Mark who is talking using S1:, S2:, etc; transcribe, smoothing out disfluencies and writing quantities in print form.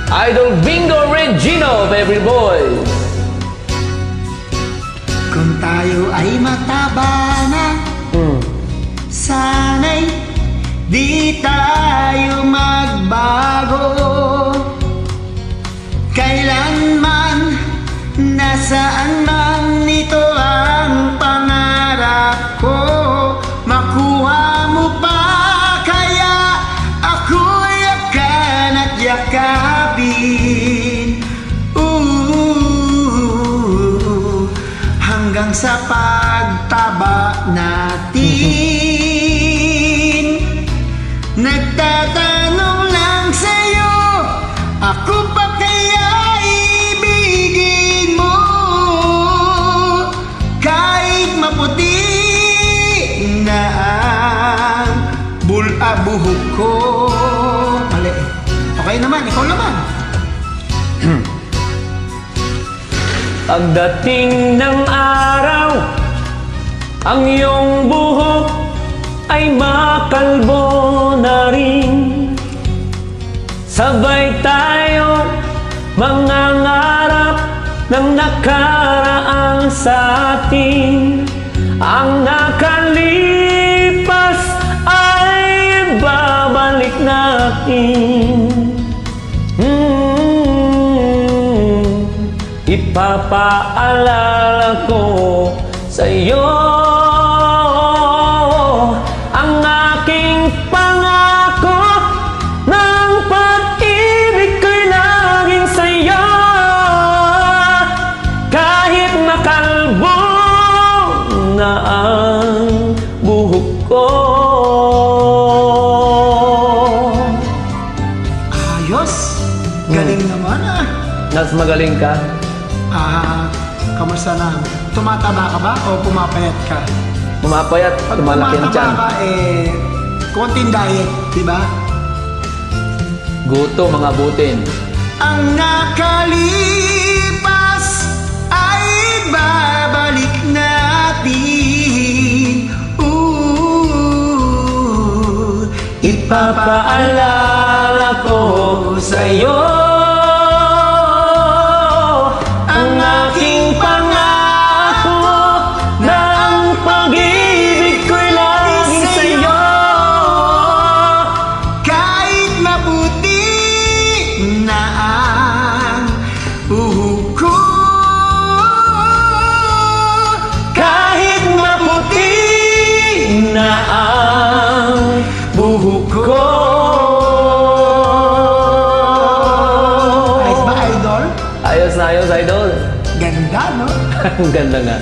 S1: Idol Bingo Regino, Baby Boy.
S2: Kung tayo ay mataba na, sana'y di tayo magbago. Kailanman, nasaan man nito ang pangarap ko, makuha mo pa kaya ako'y yakan at yakapin. Hanggang sa pagtaba natin. Nagtatanong lang sa'yo, ako pa kaya ibigin mo? Kahit maputi na ang buhok ko. Mali. Okay naman, ikaw naman.
S1: Pagdating ng araw, ang iyong buhok ay makalbo na rin. Sabay tayo mangangarap ng nakaraan sa atin. Ang nakalipas ay babalik natin. Ipapaalala ko sa'yo ang aking pangako ng pag-ibig ko'y laging sa'yo. Kahit makalbo na ang buhok ko.
S2: Ayos! Galing naman ah!
S1: Nas magaling ka?
S2: Kamusta na? Tumataba ka ba o pumapayat ka?
S1: Pumapayat,
S2: Pag
S1: tumalaki ang tiyan.
S2: tumataba ka, konting diet, di ba?
S1: Guto, mga butin.
S2: Ang nakalipas ay babalik natin.
S1: Ipapaalala ko sa'yo ang aking pangako na ang pag-ibig ko'y laging sa'yo.
S2: Kahit mabuti na ang buhok ko,
S1: Kahit maputi na ang buhok ko.
S2: ayos ba, idol?
S1: Ayos na ayos, idol.
S2: Ganda, no?
S1: Ang ganda nga.